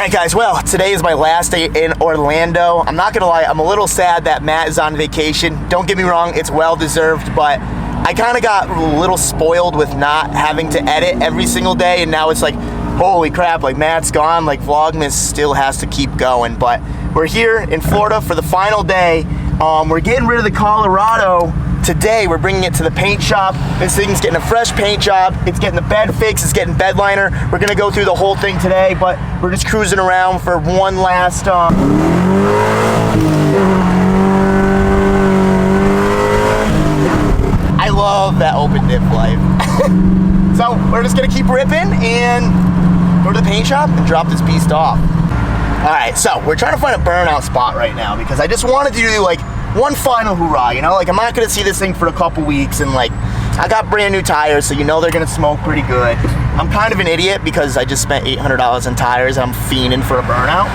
Alright guys, well, today is my last day in Orlando. I'm not gonna lie, I'm a little sad that Matt is on vacation. Don't get me wrong, it's well deserved, but I kind of got a little spoiled with not having to edit every single day, and now it's like, holy crap, like Matt's gone, like Vlogmas still has to keep going. But we're here in Florida for the final day. We're getting rid of the Colorado today. We're bringing it to the paint shop. This thing's getting a fresh paint job. It's getting the bed fixed. It's getting bed liner. We're gonna go through the whole thing today, but we're just cruising around for one last I love that open diff life. So we're just gonna keep ripping and go to the paint shop and drop this beast off. All right, so we're trying to find a burnout spot right now because I just wanted to do like one final hoorah, you know? Like I'm not gonna see this thing for a couple weeks, and like I got brand new tires, so you know they're gonna smoke pretty good. I'm kind of an idiot because I just spent $800 on tires and I'm fiending for a burnout.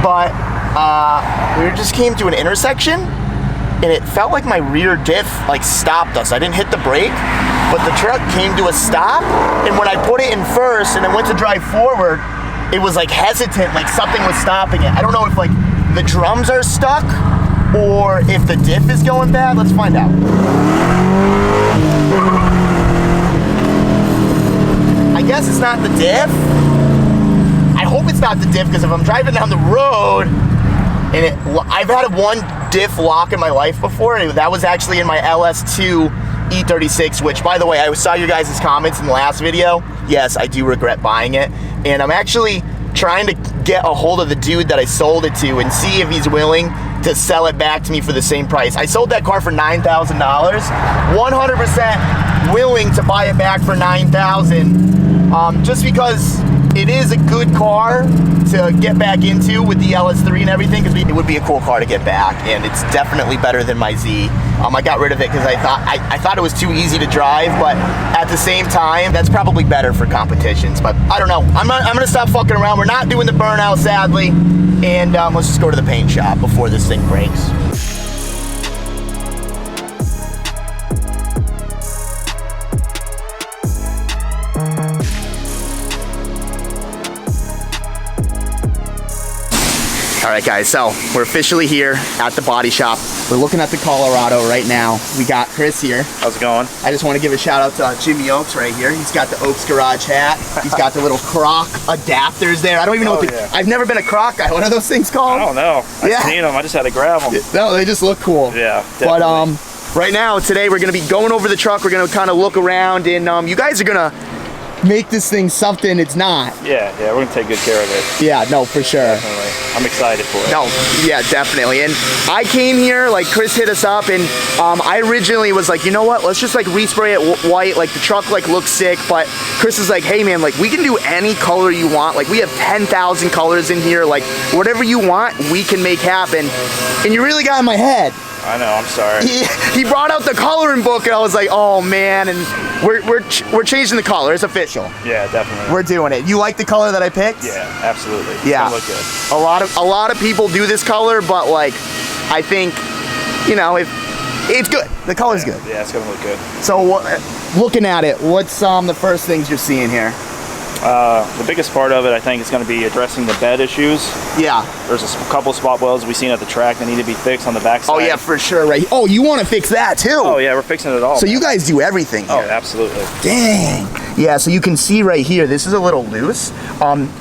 But we just came to an intersection and it felt like my rear diff like stopped us. I didn't hit the brake, but the truck came to a stop, and when I put it in first and then went to drive forward, it was like hesitant, like something was stopping it. I don't know if like the drums are stuck or if the diff is going bad. Let's find out. I guess it's not the diff. I hope it's not the diff, because if I'm driving down the road and I've had one diff lock in my life before, and that was actually in my LS3 E36, which, by the way, I saw your guys' comments in the last video. Yes, I do regret buying it, and I'm actually trying to get a hold of the dude that I sold it to and see if he's willing to sell it back to me for the same price. I sold that car for $9,000. 100% willing to buy it back for $9,000, just because it is a good car to get back into with the LS3 and everything, because it would be a cool car to get back, and it's definitely better than my Z. I got rid of it because I thought it was too easy to drive, but at the same time, that's probably better for competitions. But I don't know. I'm gonna stop fucking around. We're not doing the burnout, sadly, and let's just go to the paint shop before this thing breaks. All right, guys, so we're officially here at the body shop. We're looking at the Colorado right now. We got Chris here. How's it going? I just want to give a shout out to Jimmy Oaks right here. He's got the Oaks Garage hat. He's got the little Croc adapters there. I don't even know I've never been a Croc guy. What are those things called? I don't know. I've seen them. I just had to grab them. No, they just look cool. Yeah, definitely. But right now, today, we're going to be going over the truck. We're going to kind of look around, and you guys are going to make this thing something it's not. Yeah, we're gonna take good care of it. Yeah, no, for sure. Definitely. I'm excited for it. No, yeah, definitely. And I came here, like Chris hit us up, and I originally was like, you know what, let's just like respray it white, like the truck like looks sick, but Chris is like, hey man, like we can do any color you want, like we have 10,000 colors in here, like whatever you want, we can make happen. And you really got in my head. I know, I'm sorry. He brought out the coloring book, and I was like, oh man, and we're changing the color. It's official. Yeah, definitely. We're doing it. You like the color that I picked? Yeah, absolutely. Yeah. It's gonna look good. A lot of people do this color, but like, I think, you know, if it's good. The color's good. Yeah, it's gonna look good. So, looking at it, what's the first things you're seeing here? The biggest part of it, I think, is going to be addressing the bed issues. Yeah. There's a couple spot welds we've seen at the track that need to be fixed on the backside. Oh yeah, for sure, right? Oh, you want to fix that too? Oh yeah, we're fixing it all. So you guys do everything here. Oh, absolutely. Dang. Yeah, so you can see right here, this is a little loose.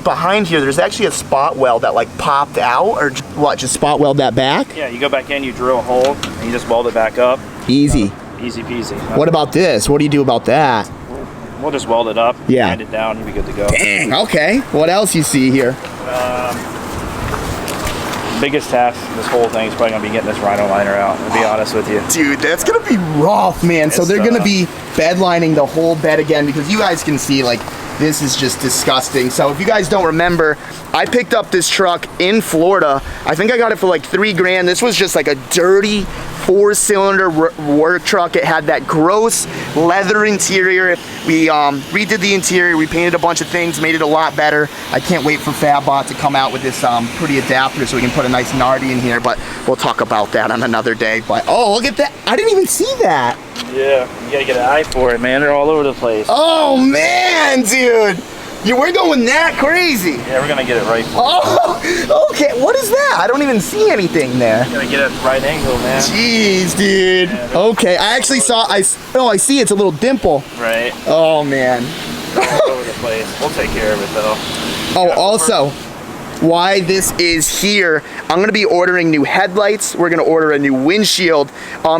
Behind here, there's actually a spot weld that like popped out, or what, just spot weld that back? Yeah, you go back in, you drill a hole, and you just weld it back up. Easy. Easy peasy. What about this? What do you do about that? We'll just weld it up, yeah, hand it down, you'll be good to go. Dang, okay. What else you see here? Biggest task this whole thing is probably going to be getting this rhino liner out, to be honest with you. Dude, that's going to be rough, man. So they're going to be bed lining the whole bed again, because you guys can see, like, this is just disgusting. So if you guys don't remember, I picked up this truck in Florida. I think I got it for like $3 grand. This was just like a dirty 4-cylinder work truck. It had that gross leather interior. We redid the interior. We painted a bunch of things, made it a lot better. I can't wait for FabBot to come out with this pretty adapter so we can put a nice Nardi in here, but we'll talk about that on another day. But oh, look at that. I didn't even see that. Yeah, you gotta get an eye for it, man. They're all over the place. Oh man, dude. We're going that crazy. Yeah, we're gonna get it right. Oh, okay. What is that? I don't even see anything there. We're gonna get it at the right angle, man. Jeez, dude. Yeah, okay, I actually saw. I see. It's a little dimple. Right. Oh man. All over the place. We'll take care of it though. Oh, also, why this is here, I'm gonna be ordering new headlights. We're gonna order a new windshield.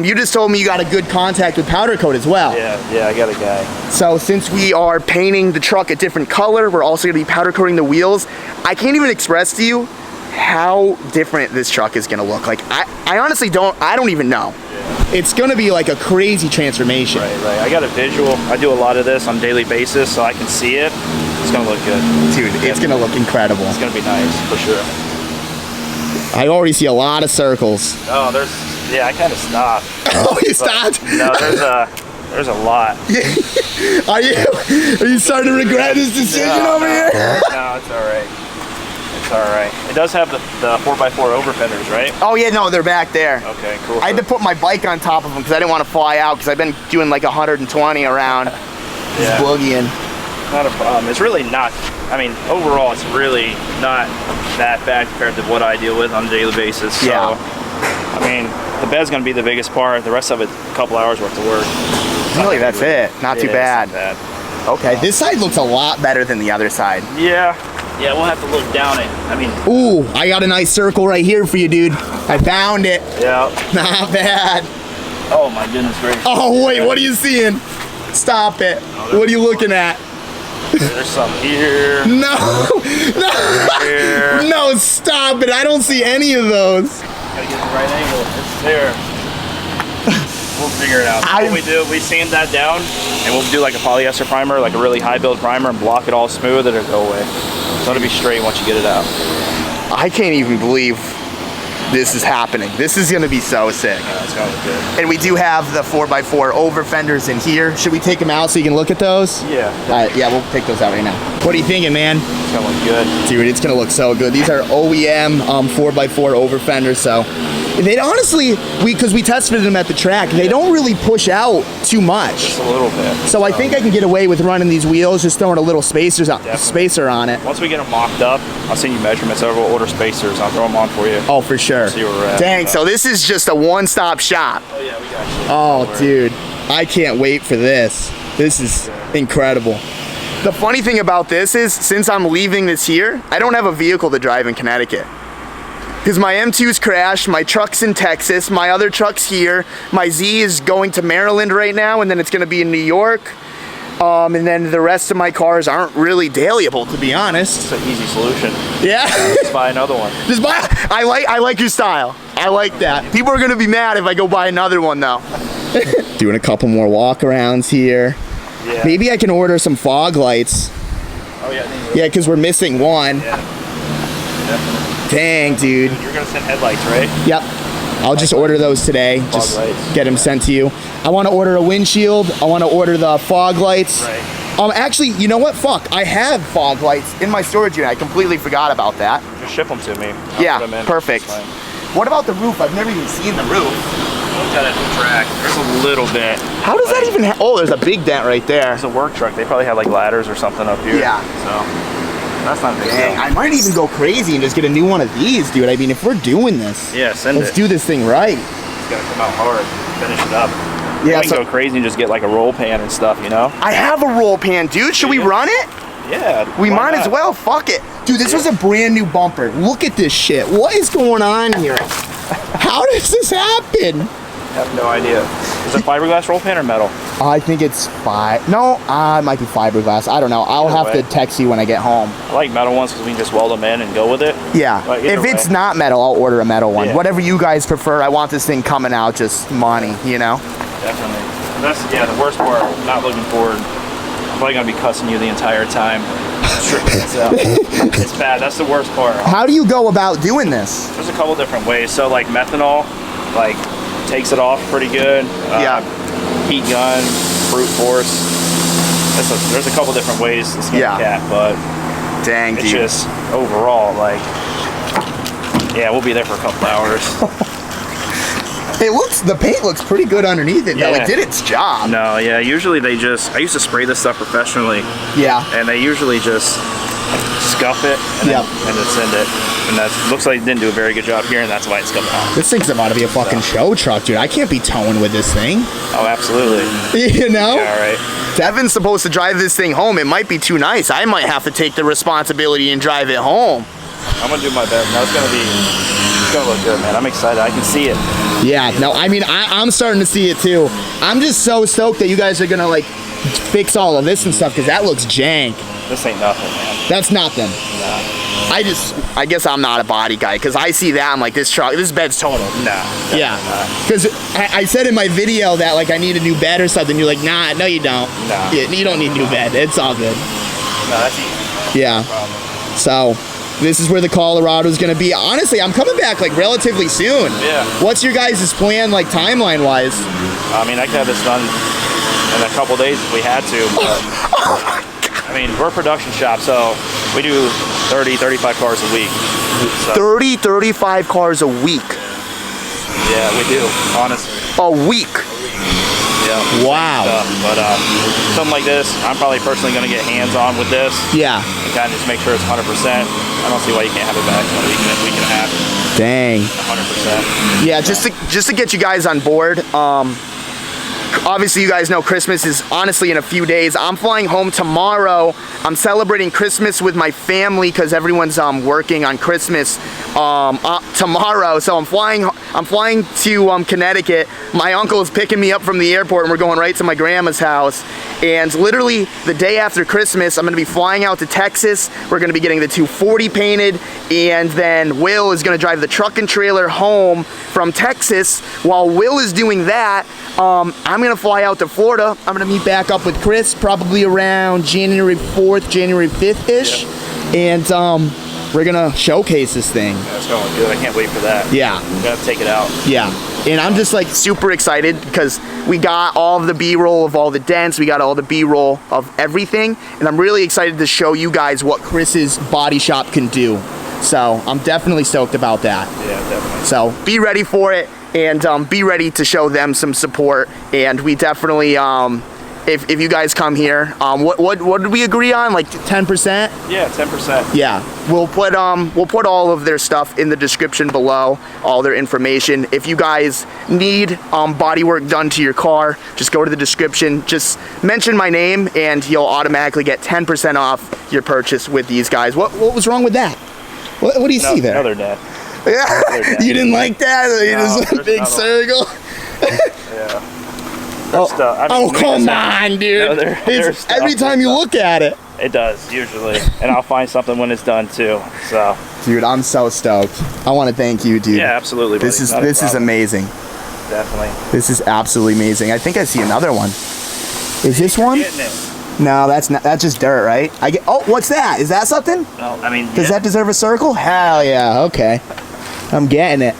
You just told me you got a good contact with powder coat as well. Yeah, I got a guy. So since we are painting the truck a different color, we're also gonna be powder coating the wheels. I can't even express to you how different this truck is gonna look. Like, I honestly don't even know. It's gonna be like a crazy transformation. Right. I got a visual. I do a lot of this on a daily basis, so I can see it. It's gonna look good. Dude, it's gonna look incredible. It's gonna be nice, for sure. I already see a lot of circles. Oh, I kind of stopped. Oh, you stopped? No, there's a lot. Are you starting to regret this decision over here? No, it's all right. It's all right. It does have the 4x4 over fenders, right? Oh yeah, no, they're back there. Okay, cool. I had to put my bike on top of them because I didn't want to fly out because I've been doing like 120 around. Just boogieing. Not a problem. It's really not, I mean, overall, it's really not that bad compared to what I deal with on a daily basis. So, yeah. I mean, the bed's going to be the biggest part. The rest of it, a couple hours worth of work. Really, that's it. Not too bad. Not bad. Okay, this side looks a lot better than the other side. Yeah, we'll have to look down it. I mean. Ooh, I got a nice circle right here for you, dude. I found it. Yeah. Not bad. Oh my goodness gracious. Oh wait, what are you seeing? Stop it. What are you looking at? There's some here. No, Here. no, stop it. I don't see any of those. Gotta get the right angle. It's there. We'll figure it out. What we do, we sand that down, and we'll do like a polyester primer, like a really high build primer, and block it all smooth, and it'll go away. So it'll be straight once you get it out. I can't even believe this is happening. This is gonna be so sick. Yeah, it's gonna look good. And we do have the 4x4 over fenders in here. Should we take them out so you can look at those? Yeah. Yeah, we'll take those out right now. What are you thinking, man? It's gonna look good. Dude, it's gonna look so good. These are OEM 4x4 over fenders, so they honestly, because we tested them at the track, they don't really push out too much. Just a little bit. So I think I can get away with running these wheels, just throwing a little spacer on it. Once we get them mocked up, I'll send you measurements over. We'll order spacers. I'll throw them on for you. Oh, for sure. See where we're at. Dang, so this is just a one-stop shop. Oh yeah, we got you. Oh, dude, I can't wait for this. This is incredible. The funny thing about this is, since I'm leaving this here, I don't have a vehicle to drive in Connecticut. Because my M2's crashed, my truck's in Texas, my other truck's here, my Z is going to Maryland right now, and then it's gonna be in New York. And then the rest of my cars aren't really dailyable, to be honest. It's an easy solution. Yeah. Just buy another one. Just buy. I like your style. I like that. People are gonna be mad if I go buy another one though. Doing a couple more walk-arounds here. Yeah. Maybe I can order some fog lights. Oh yeah. Yeah, because we're missing one. Yeah. Definitely. Dang, dude. You're gonna send headlights, right? Yep. I'll just order those today. Just lights. get them sent to you. I want to order a windshield. I want to order the fog lights. Right. Actually, you know what? Fuck. I have fog lights in my storage unit. I completely forgot about that. Just ship them to me. I'll Yeah, put them in. perfect. What about the roof? I've never even seen the roof. Look at it in the track. There's a little bit. How does that even oh, there's a big dent right there. It's a work truck. They probably have like ladders or something up here. Yeah. So that's not a big Dang, deal. I might even go crazy and just get a new one of these, dude. I mean, if we're doing this, Yeah, send let's it. do this thing right. It's gotta come out hard. Finish it up. Yeah, You can go crazy and just get like a roll pan and stuff, you know? I have a roll pan, dude. Should we run it? Yeah. We why might as not? well. Fuck it. Dude, this was a brand new bumper. Look at this shit. What is going on here? How does this happen? I have no idea. Is it fiberglass roll pan or metal? I think it's No, it might be fiberglass. I don't know. I'll Either have way. to text you when I get home. I like metal ones because we can just weld them in and go with it. Yeah. But either If it's way. not metal, I'll order a metal one. Yeah. Whatever you guys prefer. I want this thing coming out just money, you know? Definitely. That's the worst part. Not looking forward. I'm probably gonna be cussing you the entire time. It's bad. That's the worst part. How do you go about doing this? There's a couple different ways. So like methanol, like takes it off pretty good. Yeah. Heat gun, brute force. There's a couple different ways to skin Yeah. a cat, but Dang, it's dude. just overall like, yeah, we'll be there for a couple hours. The paint looks pretty good underneath it, though. It did its job. No, yeah, usually they just, I used to spray this stuff professionally. Yeah. And they usually just scuff it and then send it. And that looks like it didn't do a very good job here, and that's why it's coming out. This thing's about to be a fucking show truck, dude. I can't be towing with this thing. Oh, absolutely. You know? Yeah, all right. Devin's supposed to drive this thing home. It might be too nice. I might have to take the responsibility and drive it home. I'm gonna do my best. No, it's gonna look good, man. I'm excited. I can see it. Yeah, no, I mean, I'm starting to see it too. I'm just so stoked that you guys are gonna like fix all of this and stuff, because that looks jank. This ain't nothing, man. That's nothing. Nah. I guess I'm not a body guy, because I see that, I'm like, this bed's total. Nah. Yeah. Because I said in my video that like I need a new bed or something. You're like, nah, no you don't. Nah. You don't need a new bed. It's all good. No, that's easy. Yeah. So this is where the Colorado's gonna be. Honestly, I'm coming back like relatively soon. Yeah. What's your guys' plan, like timeline wise? I mean, I could have this done in a couple days if we had to. But, I mean, we're a production shop, so we do 30, 35 cars a week. So. 30, 35 cars a week. Yeah, we do, honestly. A week. Yeah. Wow. But something like this, I'm probably personally going to get hands-on with this. Yeah. And kind of just make sure it's 100%. I don't see why you can't have it back in a week and a half. Dang. 100%. Yeah, just to get you guys on board. Obviously, you guys know Christmas is honestly in a few days. I'm flying home tomorrow. I'm celebrating Christmas with my family because everyone's working on Christmas tomorrow. So I'm flying to Connecticut. My uncle is picking me up from the airport, and we're going right to my grandma's house. And literally the day after Christmas, I'm gonna be flying out to Texas. We're gonna be getting the 240 painted, and then Will is gonna drive the truck and trailer home from Texas. While Will is doing that, I'm gonna fly out to Florida. I'm gonna meet back up with Chris probably around January 4th, January 5th-ish. And we're gonna showcase this thing. Yeah, it's going good. I can't wait for that. Yeah. We gotta take it out. Yeah. And I'm just like super excited because we got all of the B-roll of all the dents, we got all the B-roll of everything, and I'm really excited to show you guys what Chris's body shop can do. So I'm definitely stoked about that. Yeah, definitely. So be ready for it, and be ready to show them some support. And we definitely, if you guys come here, what did we agree on? Like 10%? Yeah, 10%. Yeah, we'll put all of their stuff in the description below, all their information. If you guys need body work done to your car, just go to the description, just mention my name, and you'll automatically get 10% off your purchase with these guys. What was wrong with that? What do you see there? Another dent. Yeah, you didn't like that? Just a big circle. Yeah. Come on, dude. No, every time you look at it. It does, usually. And I'll find something when it's done, too. So. Dude, I'm so stoked. I want to thank you, dude. Yeah, absolutely, buddy. This is amazing. Definitely. This is absolutely amazing. I think I see another one. Is this one? No, that's just dirt, right? Oh, what's that? Is that something? No, I mean, does that deserve a circle? Hell yeah, okay. I'm getting it.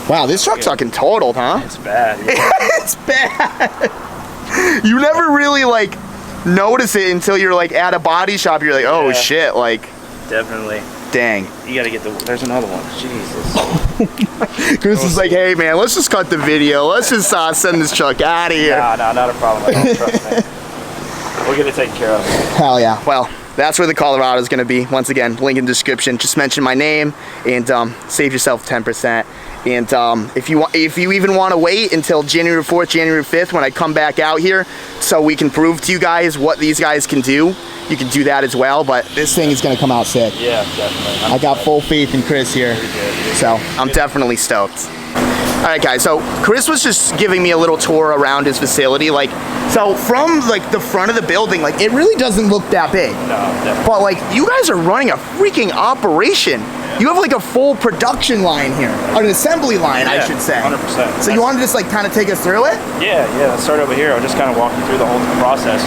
Wow, this truck's fucking totaled, huh? It's bad. Yeah. It's bad. You never really like notice it until you're like at a body shop. You're like, oh shit, like. Definitely. Dang. You gotta get there's another one. Jesus. Chris is like, hey man, let's just cut the video. Let's just send this truck out of here. Nah, not a problem at all. Trust me. We'll get it taken care of. Hell yeah. Well, that's where the Colorado is going to be. Once again, link in the description. Just mention my name and save yourself 10%. And if you even want to wait until January 4th, January 5th when I come back out here so we can prove to you guys what these guys can do, you can do that as well. But this thing is going to come out sick. Yeah, definitely. I got full faith in Chris here. So I'm definitely stoked. All right, guys, so Chris was just giving me a little tour around his facility. Like, so from like the front of the building, like it really doesn't look that big. No, definitely. But like you guys are running a freaking operation. You have like a full production line here, an assembly line, I should say. 100%. So you want to just like kind of take us through it? Yeah, let's start over here. I'll just kind of walk you through the whole process.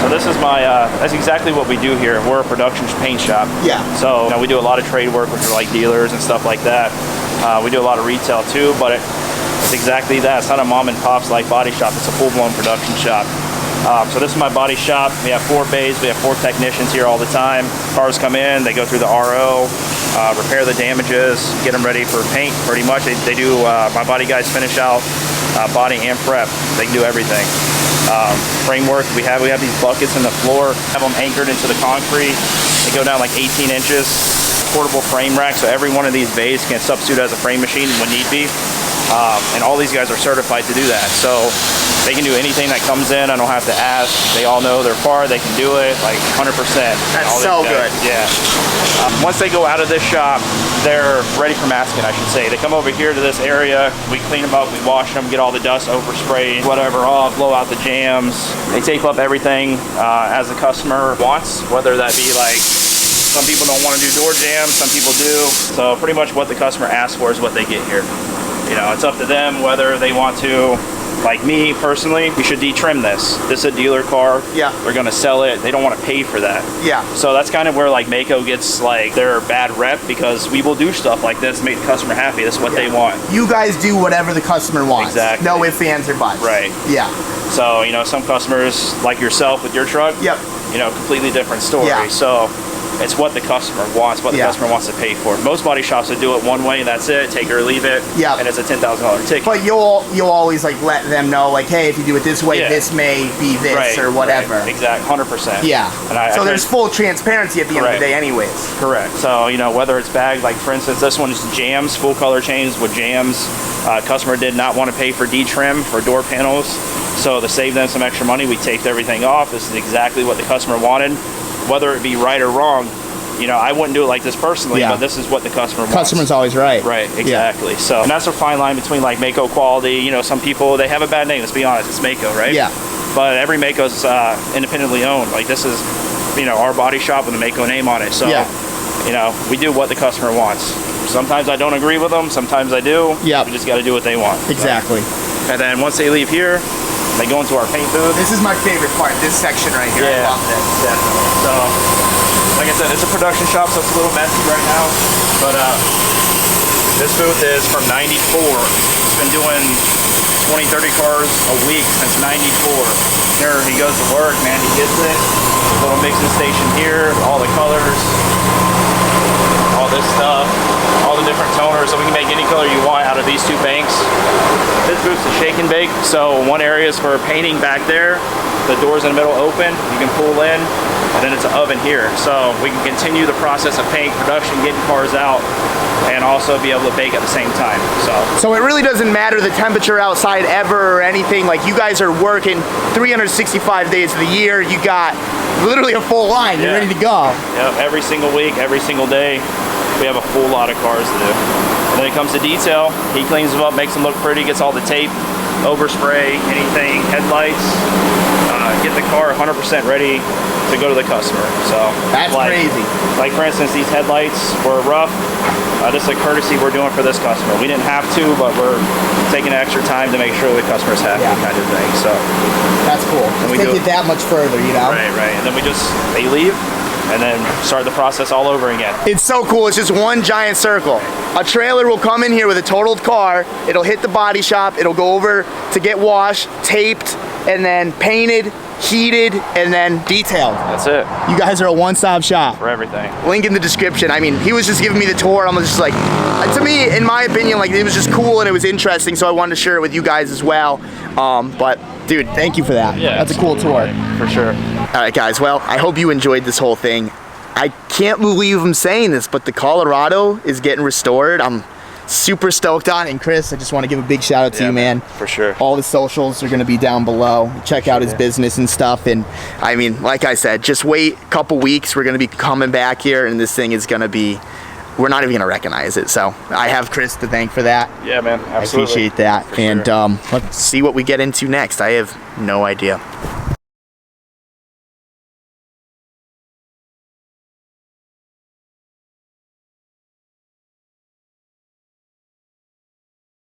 So this is my, that's exactly what we do here. We're a production paint shop. Yeah. So we do a lot of trade work with like dealers and stuff like that. We do a lot of retail too, but it's exactly that. It's not a mom and pop's like body shop. It's a full-blown production shop. So this is my body shop. We have 4 bays. We have 4 technicians here all the time. Cars come in, they go through the RO. repair the damages, get them ready for paint. Pretty much, they do. My body guys finish out body and prep. They can do everything. Framework, we have these buckets in the floor, have them anchored into the concrete. They go down like 18 inches. Portable frame rack, so every one of these bays can substitute as a frame machine when need be. And all these guys are certified to do that. So they can do anything that comes in. I don't have to ask. They all know their part. They can do it like 100%. That's so good. Yeah. Once they go out of this shop, they're ready for masking, I should say. They come over here to this area. We clean them up. We wash them, get all the dust oversprayed, whatever off, blow out the jams. They tape up everything as the customer wants, whether that be like, some people don't want to do door jams, some people do. So pretty much what the customer asks for is what they get here. You know, it's up to them whether they want to. Like me personally, we should de-trim this. This is a dealer car. Yeah. They're gonna sell it. They don't want to pay for that. Yeah. So that's kind of where like Mako gets like their bad rep, because we will do stuff like this, make the customer happy. This is what they want. You guys do whatever the customer wants. Exactly. No ifs, ands, or buts. Right. Yeah. So, you know, some customers like yourself with your truck. Yep. You know, completely different story. Yeah. So it's what the customer wants, what the customer wants to pay for. Most body shops would do it one way, and that's it, take it or leave it. Yeah. And it's a $10,000 ticket. But you'll always like let them know, like, hey, if you do it this way, this may be this or whatever. Right. Exactly, 100%. Yeah. And so there's full transparency at the end of the day anyways. Correct. So, you know, whether it's bagged, like for instance, this one is jams, full color chains with jams. Customer did not want to pay for D-trim for door panels. So to save them some extra money, we taped everything off. This is exactly what the customer wanted. Whether it be right or wrong, you know, I wouldn't do it like this personally, but this is what the customer wants. Customer's always right. Right, exactly. Yeah. So, and that's a fine line between like Mako quality. You know, some people, they have a bad name, let's be honest, it's Mako, right? Yeah. But every Mako's independently owned. Like this is, you know, our body shop with a Mako name on it. So, you know, we do what the customer wants. Sometimes I don't agree with them, sometimes I do. Yeah. We just got to do what they want. Exactly. So. And then once they leave here, they go into our paint booth. This is my favorite part, this section right here. Yeah, I love this. Definitely. So, like I said, it's a production shop, so it's a little messy right now. But this booth is from '94. It's been doing 20, 30 cars a week since '94. Here he goes to work, man, he gets it. Little mixing station here, all the colors, all this stuff, all the different toners, so we can make any color you want out of these two banks. This booth's a shake and bake, so one area is for painting back there. The doors in the middle open, you can pull in, and then it's an oven here. So we can continue the process of paint production, getting cars out, and also be able to bake at the same time. So it really doesn't matter the temperature outside ever or anything. Like you guys are working 365 days of the year. You got literally a full line. You're ready to go. Yeah, every single week, every single day, we have a full lot of cars to do. And then it comes to detail. He cleans them up, makes them look pretty, gets all the tape, overspray, anything, headlights, get the car 100% ready to go to the customer. So that's crazy. Like for instance, these headlights were rough. This is a courtesy we're doing for this customer. We didn't have to, but we're taking extra time to make sure the customer's happy, kind of thing. So that's cool. And we take it that much further, you know? Right, right. And then they leave, and then start the process all over again. It's so cool. It's just one giant circle. A trailer will come in here with a totaled car. It'll hit the body shop. It'll go over to get washed, taped, and then painted, heated, and then detailed. That's it. You guys are a one-stop shop. For everything. Link in the description. I mean, he was just giving me the tour. I'm just like, to me, in my opinion, like it was just cool and it was interesting, so I wanted to share it with you guys as well. But dude, thank you for that. Yeah, that's a cool tour. For sure. All right, guys. Well, I hope you enjoyed this whole thing. I can't believe I'm saying this, but the Colorado is getting restored. I'm super stoked on it. And Chris, I just want to give a big shout out to you, man. For sure. All the socials are going to be down below. Check out his business and stuff. And I mean, like I said, just wait a couple weeks. We're going to be coming back here, and this thing is going to be, we're not even going to recognize it. So I have Chris to thank for that. Yeah, man. Absolutely. I appreciate that. For and sure. let's see what we get into next. I have no idea.